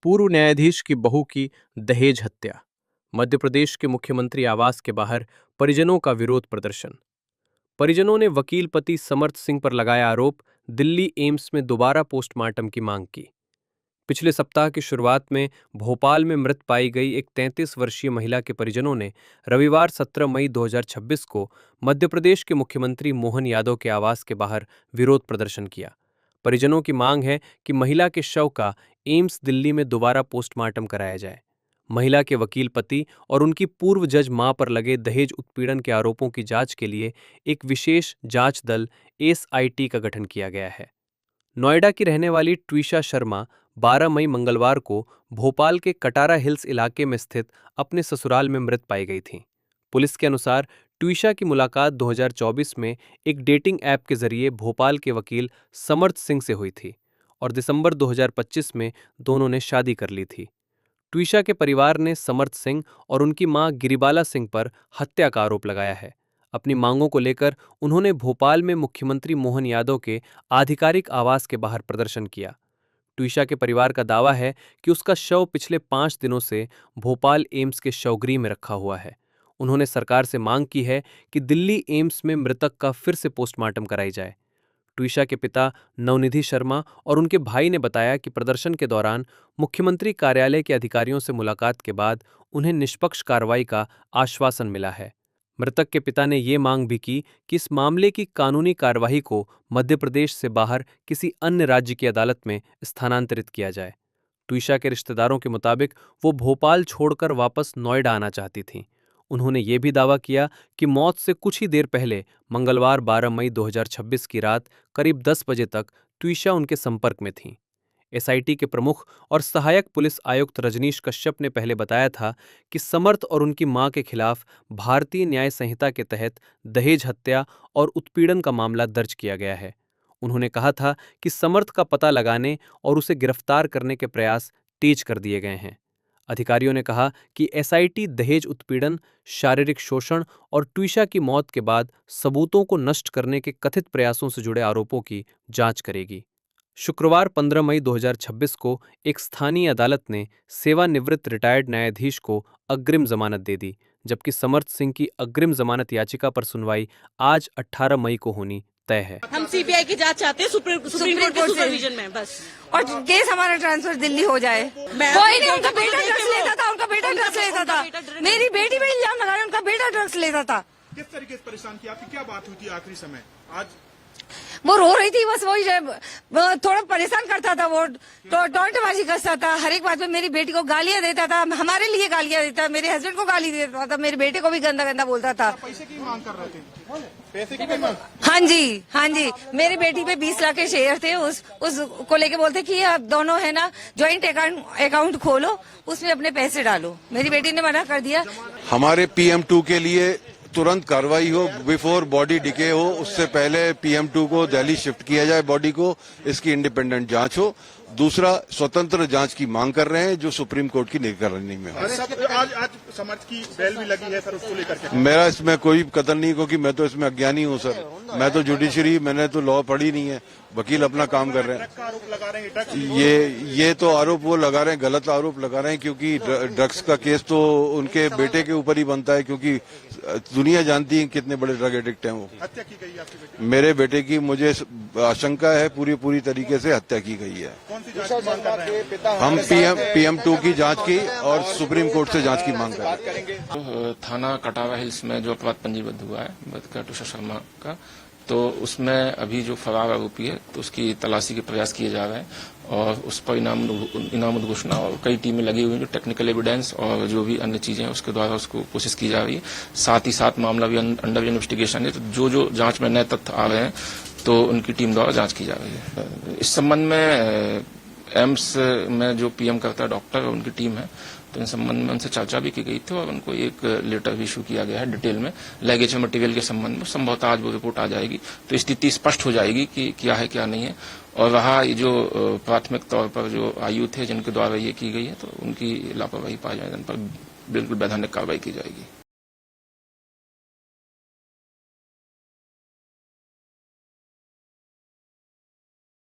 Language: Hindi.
पूर्व न्यायाधीश की बहू की दहेज हत्या। मध्य प्रदेश के मुख्यमंत्री आवास के बाहर परिजनों का विरोध प्रदर्शन। परिजनों ने वकील पति समर्थ सिंह पर लगाया आरोप, दिल्ली एम्स में दोबारा पोस्टमार्टम की मांग की। पिछले सप्ताह की शुरुआत में भोपाल में मृत पाई गई एक 33 वर्षीय महिला के परिजनों ने रविवार 17 मई 2026 को मध्य प्रदेश के मुख्यमंत्री मोहन यादव के आवास के बाहर विरोध प्रदर्शन किया। परिजनों की मांग है कि महिला के शव का एम्स दिल्ली में दोबारा पोस्टमार्टम कराया जाए। महिला के वकील पति और उनकी पूर्व जज मां पर लगे दहेज उत्पीड़न के आरोपों की जांच के लिए एक विशेष जांच दल एसआईटी का गठन किया गया है। नोएडा की रहने वाली ट्विशा शर्मा 12 मई मंगलवार को भोपाल के कटारा हिल्स इलाके में स्थित अपने ससुराल में मृत पाई गई थीं। पुलिस के अनुसार ट्विशा की मुलाकात 2024 में एक डेटिंग ऐप के जरिए भोपाल के वकील समर्थ सिंह से हुई थी और दिसंबर 2025 में दोनों ने शादी कर ली थी। ट्विशा के परिवार ने समर्थ सिंह और उनकी मां गिरिबाला सिंह पर हत्या का आरोप लगाया है। अपनी मांगों को लेकर उन्होंने भोपाल में मुख्यमंत्री मोहन यादव के आधिकारिक आवास के बाहर प्रदर्शन किया। ट्विशा के परिवार का दावा है कि उसका शव पिछले 5 दिनों से भोपाल एम्स के शवगृह में रखा हुआ है। उन्होंने सरकार से मांग की है कि दिल्ली एम्स में मृतक का फिर से पोस्टमार्टम कराई जाए। ट्विशा के पिता नवनिधि शर्मा और उनके भाई ने बताया कि प्रदर्शन के दौरान मुख्यमंत्री कार्यालय के अधिकारियों से मुलाकात के बाद उन्हें निष्पक्ष कार्रवाई का आश्वासन मिला है। मृतक के पिता ने ये मांग भी की कि इस मामले की कानूनी कार्यवाही को मध्य प्रदेश से बाहर किसी अन्य राज्य की अदालत में स्थानांतरित किया जाए। ट्विशा के रिश्तेदारों के मुताबिक वो भोपाल छोड़कर वापस नोएडा आना चाहती थीं। उन्होंने ये भी दावा किया कि मौत से कुछ ही देर पहले मंगलवार 12 मई 2026 की रात करीब 10 बजे तक ट्विशा उनके संपर्क में थीं। एसआईटी के प्रमुख और सहायक पुलिस आयुक्त रजनीश कश्यप ने पहले बताया था कि समर्थ और उनकी मां के खिलाफ भारतीय न्याय संहिता के तहत दहेज हत्या और उत्पीड़न का मामला दर्ज किया गया है। उन्होंने कहा था कि समर्थ का पता लगाने और उसे गिरफ्तार करने के प्रयास तेज कर दिए गए हैं। अधिकारियों ने कहा कि एसआईटी दहेज उत्पीड़न, शारीरिक शोषण और ट्विशा की मौत के बाद सबूतों को नष्ट करने के कथित प्रयासों से जुड़े आरोपों की जांच करेगी। शुक्रवार 15 मई 2026 को एक स्थानीय अदालत ने सेवानिवृत्त रिटायर्ड न्यायाधीश को अग्रिम जमानत दे दी, जबकि समर्थ सिंह की अग्रिम जमानत याचिका पर सुनवाई आज 18 मई को होनी तय है। हम सीबीआई की जांच चाहते हैं सुप्रीम कोर्ट के सुपरविजन में बस, और केस हमारा ट्रांसफर दिल्ली हो जाए। कोई नहीं, उनका बेटा ड्रग्स लेता था, उनका बेटा ड्रग्स लेता था। मेरी बेटी पे इल्जाम लगा रहे, उनका बेटा ड्रग्स लेता था। किस तरीके से परेशान किया? आपकी क्या बात हुई थी आखिरी समय? आज वो रो रही थी, बस वही थोड़ा परेशान करता था, वो टोंटबाजी करता था, हर एक बात में मेरी बेटी को गालियां देता था, हमारे लिए गालियां देता था, मेरे हस्बैंड को गाली देता था, मेरे बेटे को भी गंदा गंदा बोलता था। पैसे की मांग कर रहे थे? पैसे की मांग? हाँ जी, मेरी बेटी पे 20 लाख के शेयर थे, उसको लेके बोलते कि आप दोनों है ना ज्वाइंट अकाउंट खोलो, उसमें अपने पैसे डालो। मेरी बेटी ने मना कर दिया। हमारे PM2 के लिए तुरंत कार्रवाई हो, बिफोर बॉडी डिके हो, उससे पहले PM2 को दिल्ली शिफ्ट किया जाए बॉडी को, इसकी इंडिपेंडेंट जांच हो। दूसरा, स्वतंत्र जांच की मांग कर रहे हैं जो सुप्रीम कोर्ट की निगरानी में हो। आज समर्थ की बेल भी लगी है सर, उसको लेकर के मेरा इसमें कोई कतल नहीं, क्योंकि मैं तो इसमें अज्ञानी हूँ सर। मैं तो जुडिशरी, मैंने तो लॉ पढ़ी नहीं है। वकील अपना काम कर रहे हैं। आरोप लगा रहे हैं ये तो आरोप वो लगा रहे हैं, गलत आरोप लगा रहे हैं, क्योंकि ड्रग्स का केस तो उनके बेटे के ऊपर ही बनता है, क्योंकि दुनिया जानती है कितने बड़े ड्रग एडिक्ट हैं वो। हत्या की गई आपकी बेटी? मेरे बेटे की मुझे आशंका है पूरी तरीके से हत्या की गई है। कौन सी जांच की मांग कर रहे हैं? हम PM2 की जांच की और सुप्रीम कोर्ट से जांच की मांग कर रहे हैं। थाना कटारा हिल्स में जो अपराध पंजीबद्ध हुआ है बदका ट्विशा शर्मा का, तो उसमें अभी जो फरार आरोपी है तो उसकी तलाशी के प्रयास किए जा रहे हैं और उस पर इनाम उद्घोषणा और कई टीमें लगी हुई हैं, जो टेक्निकल एविडेंस और जो भी अन्य चीजें हैं उसके द्वारा उसको कोशिश की जा रही है। साथ ही साथ मामला भी अंडर इन्वेस्टिगेशन है, तो जो जांच में नए तथ्य आ रहे हैं तो उनकी टीम द्वारा जांच की जा रही है। इस संबंध में एम्स में जो PM करता है डॉक्टर और उनकी टीम है, तो इन संबंध में उनसे चर्चा भी की गई थी और उनको एक लेटर भी इशू किया गया है डिटेल में लैगेज मटेरियल के संबंध में। संभवतः आज वो रिपोर्ट आ जाएगी तो स्थिति स्पष्ट हो जाएगी कि क्या है क्या नहीं है। और वहाँ ये जो प्राथमिक तौर पर जो आयु थे जिनके द्वारा ये की गई है, तो उनकी लापरवाही पाए जाने पर बिल्कुल वैधानिक कार्रवाई की जाएगी।